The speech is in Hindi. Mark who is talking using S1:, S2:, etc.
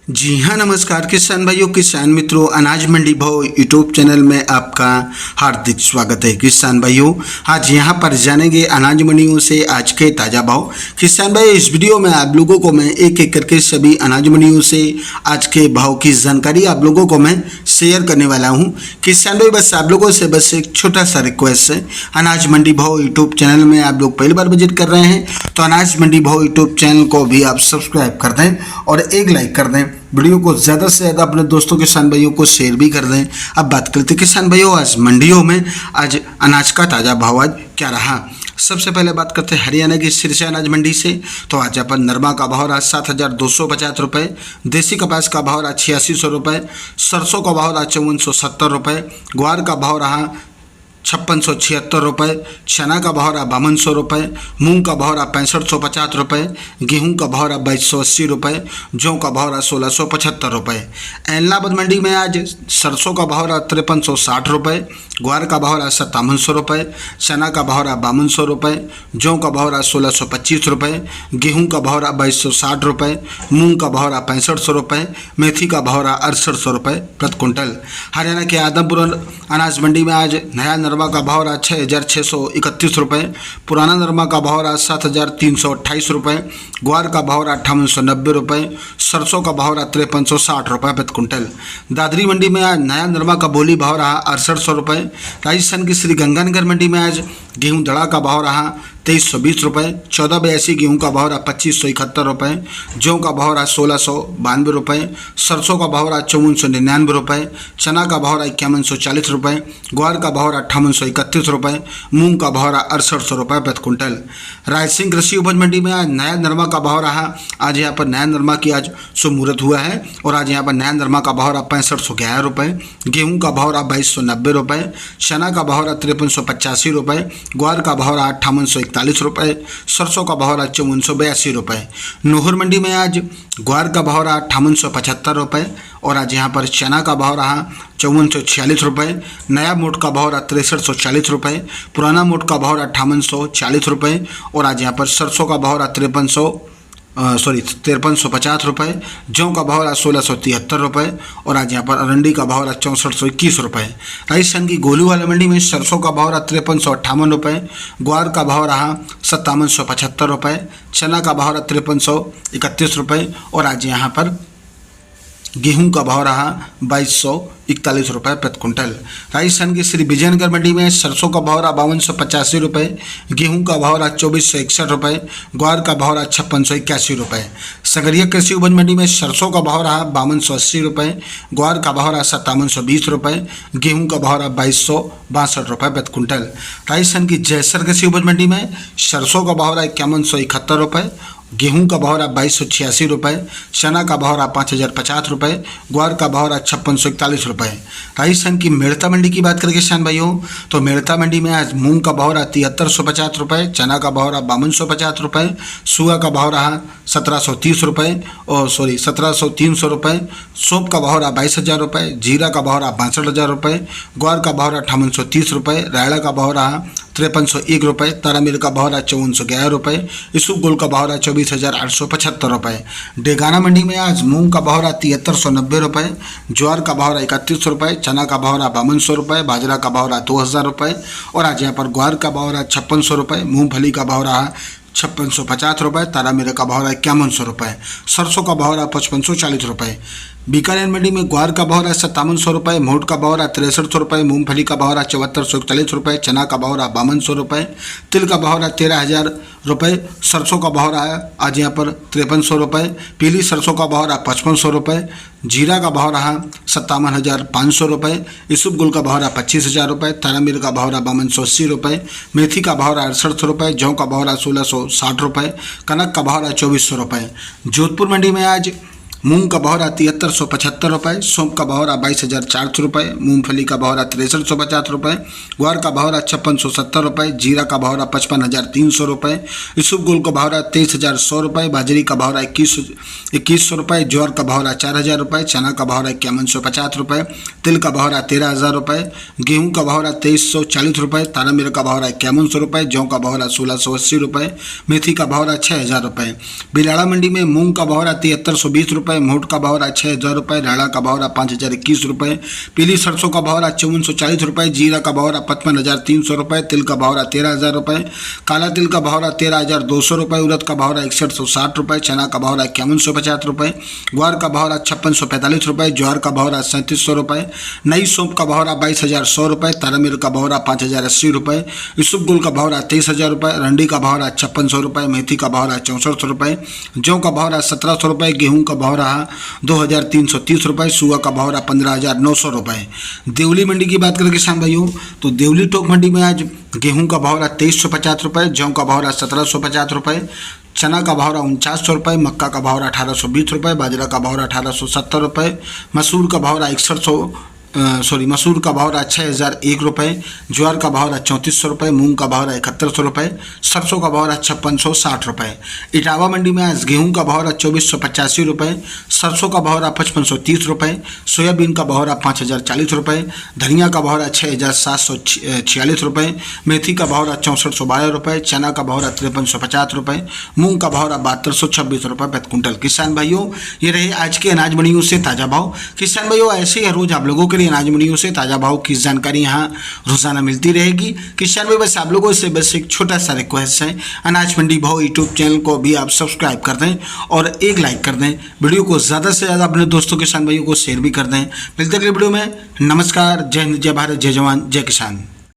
S1: जी हाँ, नमस्कार किसान भाइयों, किसान मित्रों, अनाज मंडी भाव यूट्यूब चैनल में आपका हार्दिक स्वागत है। किसान भाइयों, आज यहाँ पर जानेंगे अनाज मंडियों से आज के ताज़ा भाव। किसान भाई, इस वीडियो में आप लोगों को मैं एक एक करके सभी अनाज मंडियों से आज के भाव की जानकारी आप लोगों को मैं शेयर करने वाला हूँ। किसान भाई, बस आप लोगों से बस एक छोटा सा रिक्वेस्ट है, अनाज मंडी भाव यूट्यूब चैनल में आप लोग पहली बार विजिट कर रहे हैं तो अनाज मंडी भाव यूट्यूब चैनल को भी आप सब्सक्राइब कर दें और एक लाइक कर दें। वीडियो को ज़्यादा से ज़्यादा अपने दोस्तों किसान भाइयों को शेयर भी कर दें। अब बात करते हैं किसान भाइयों, आज मंडियों में आज अनाज का ताज़ा भाव आज क्या रहा। सबसे पहले बात करते हैं हरियाणा की सिरसा अनाज मंडी से। तो आज अपन नरमा का भाव रहा 7,250 रुपये, देसी कपास का भाव रहा 8600 रुपये, सरसों का भाव रहा 5470 रुपये, ग्वार का भाव रहा 5676 रुपये, चना का भाव रहा 5200 रुपये, मूंग का भाव रहा 6550 रुपये, गेहूं का भाव रहा 2280 रुपये, जौ का भाव रहा 1675 रुपये। एलनाबाद मंडी में आज सरसों का भाव रहा 5360 रुपये, ग्वार का भाव रहा 5700 रुपये, चना का भाव रहा 5200 रुपये, जौ का भाव रहा 1625 रुपये, गेहूं का भाव रहा 2260 रुपये, मूंग का भाव रहा 6500 रुपये, मेथी का भाव रहा 6800 रुपये प्रति क्विंटल। हरियाणा के आदमपुर अनाज मंडी में आज नया नरमा का भाव रहा 6631 रुपये, पुराना नरमा का भाव रहा 7328 रुपये, ग्वार का भाव रहा 5890 रुपये, सरसों का भाव रहा 5360 रुपये प्रति क्विंटल। दादरी मंडी में आज नया नरमा का बोली भाव रहा 6800 रुपये। राजस्थान की श्री गंगानगर मंडी में आज गेहूं दड़ा का भाव रहा 2320 रुपये, 1482 गेहूं का भाव रहा 2571 रुपये, जौ का भाव रहा 1692 रुपये, सरसों का भाव रहा 5499 रुपये, चना का भाव रहा 5140 रुपये, ग्वार का भाव रहा 5831 रुपये, मूंग का भाव रहा 6800 रुपये प्रति क्विंटल। रायसिंह कृषि उपज मंडी में आज नया नरमा का भाव रहा, आज यहाँ पर नया नरमा की आज शुभ मुहूर्त हुआ है और आज यहाँ पर नया नरमा का भाव रहा 6511 रुपये, गेहूँ का भाव रहा 2290 रुपये, चना का भाव रहा 5385 रुपये, ग्वार का भाव रहा 5841 रुपये, सरसों का भाव रहा 5482 रुपये। नूहर मंडी में आज ग्वार का भाव रहा 5875 रुपये और आज यहाँ पर चना का भाव रहा 5446 रुपये, नया मोट का भाव रहा 6340 रुपये, पुराना मोट का भाव रहा 5840 रुपये और आज यहाँ पर सरसों का भाव रहा 5350 रुपये, जौ का भाव रहा 1673 रुपये और आज यहाँ पर अरंडी का भाव रहा 6421 रुपये। राजस्थान की गोलूवाला मंडी में सरसों का भाव रहा 5358 रुपये, ग्वार का भाव रहा 5775 रुपये, चना का भाव रहा 5331 रुपये और आज यहाँ पर गेहूं का भाव रहा 2241 रुपये प्रति क्विंटल। राजस्थान की श्री विजयनगर मंडी में सरसों का भाव रहा 5285 रुपये, गेहूं का भाव रहा 2461 रुपये, ग्वार का भाव रहा 5681 रुपये। संगरिया कृषि उपज मंडी में सरसों का भाव रहा 5280 रुपये, ग्वार का भाव रहा 5720 रुपये, गेहूं का भाव रहा 2262 रुपये प्रति क्विंटल। राजस्थान की जयसर कृषि उपज मंडी में सरसों का भाव रहा 5171 रुपये, गेहूं का भाव रहा 2286 रुपये, चना का भाव रहा 5050 रुपये, ग्वार का भाव रहा 5641 रुपये। राजस्थान की मेड़ता मंडी की बात करें किसान भाइयों, तो मेड़ता मंडी में आज मूंग का भाव रहा 7350 रुपये, चना का भाव रहा 5250 रुपये, सुआ का भाव रहा 1703 रुपये, सौंफ का भाव रहा 22000 रुपये, जीरा का भाव रहा 62000 रुपये, ग्वार का भाव रहा 5830 रुपये, रायड़ा का भाव रहा 5301 रुपये, तारामीर का भाव रहा 5411 रुपये, इसुप गोल का भाव रहा 24875 रुपये। डेगाना मंडी में आज मूंग का भाव रहा 7390 रुपये, ज्वार का भाव रहा 31 रुपये, चना का भाव रहा 5200 रुपये, बाजरा का भाव रहा 2000 रुपये और आज यहाँ पर ग्वार का भाव रहा 5600 रुपये, मूंगफली का भाव रहा 5650 रुपये, तारामीरा का भाव रहा 5100 रुपये, सरसों का भाव रहा 5540 रुपये। बीकानेर मंडी में ग्वार का भाव रहा 5700 रुपये, मोट का भाव रहा 6300 रुपये, मूंगफली का भाव रहा 7441 रुपये, चना का भाव रहा 5200 रुपये, तिल का भाव रहा 13000 रुपये, सरसों का भाव रहा आज यहाँ पर 5300 रुपये, पीली सरसों का भाव रहा 5500 रुपये, जीरा का भाव रहा 57,500 रुपये, इसुप गुल का भाव रहा 25,000 रुपये, तारामीर का भाव रहा 5280 रुपये, मेथी का भाव रहा 6800 रुपये, जौ का भाव रहा 1660 रुपये, कनक का भाव रहा 2400 रुपये। जोधपुर मंडी में आज मूंग का भाव रहा 7375 रुपये, सौंफ का भाव रहा 22400 रुपये, मूंगफली का भाव रहा 6350 रुपये, ग्वार का भाव रहा 5670 रुपये, जीरा का भाव रहा 55300 रुपये, इसुप गुल का भाव रहा 23100 रुपये, बाजरी का भाव रहा 2100 रुपये, ज्वार का भाव रहा 4000 रुपये, चना का भाव रहा 5150 रुपये, तिल का भाव रहा 13000 रुपये, गेहूँ का भाव रहा 2340 रुपये, तारामीर का भाव रहा 5100 रुपये, जौ का भाव रहा 1680 रुपये, मेथी का भाव रहा 6000 रुपये। बिलाड़ा मंडी में मूंग का भाव रहा 7320 रुपये, रुपये, मोट का भाव रहा 6,000 रुपये, राणा का भाव रहा 5,021 रुपये, पीली सरसों का भाव रहा 5440 रुपये, जीरा का भाव रहा 55,300 रुपये, तिल का भाव रहा 13,000 रुपये, काला तिल का भाव रहा 13,200 रुपये, उड़द का भाव रहा 6160 रुपये, चना का भाव रहा 5150 रुपये, ग्वार का भाव रहा 5645 रुपये, ज्वार का भाव रहा 3700 रुपये, नई सौंप का भाव रहा 22,100 रुपये, तारामीर का भाव रहा 5,080 रुपये, इसबगुल का भाव रहा 23,000 रुपये, रंडी का भाव रहा 5600 रुपये, मेथी का भाव रहा 6400 रुपये, जौ का भाव रहा 1700 रुपये, गेहूं का भाव रहा 2,330 रुपये, सुआ का भाव रहा 15,900 रुपये। देवली मंडी की बात करें किसान भाइयों तो देवली टोक मंडी में आज गेहूं का भाव रहा 2350 रुपये, जौ का भाव रहा 1750 रुपये, चना का भाव रहा 4900 रुपये, मक्का का भाव रहा 1820 रुपये, बाजरा का भाव रहा 1870 रुपये, मसूर का भाव रहा मसूर का भाव रहा 6,001 रुपये, ज्वार का भाव रहा 3400 रुपये, मूंग का भाव रहा 7100 रुपये, सरसों का भाव रहा 5660 रुपये। इटावा मंडी में आज गेहूं का भाव रहा 2485 रुपये, सरसों का भाव रहा 5530 रुपये, सोयाबीन का भाव रहा 5,040 रुपये, धनिया का भाव रहा 6,746 रुपये, मेथी का भाव रहा 6412 रुपये, चना का भाव रहा 5350 रुपये, मूंग का भाव रहा 7226 रुपये प्रति कुंटल। किसान भाइयों ये रहे आज के अनाज मंडियों से ताज़ा भाव। किसान भाइयों ऐसे ही रोज आप लोगों के लिए अनाज मंडियों से ताज़ा भाव की जानकारी यहाँ रोजाना मिलती रहेगी। किसान भाई बस आप लोगों से बस एक छोटा सा रिक्वेस्ट है, अनाज मंडी भाव यूट्यूब चैनल को भी आप सब्सक्राइब कर दें और एक लाइक कर दें, वीडियो को ज़्यादा से ज़्यादा अपने दोस्तों किसान भाइयों को शेयर भी कर दें। मिलते अगले वीडियो में। नमस्कार, जय हिंद, जय भारत, जय जवान, जय किसान।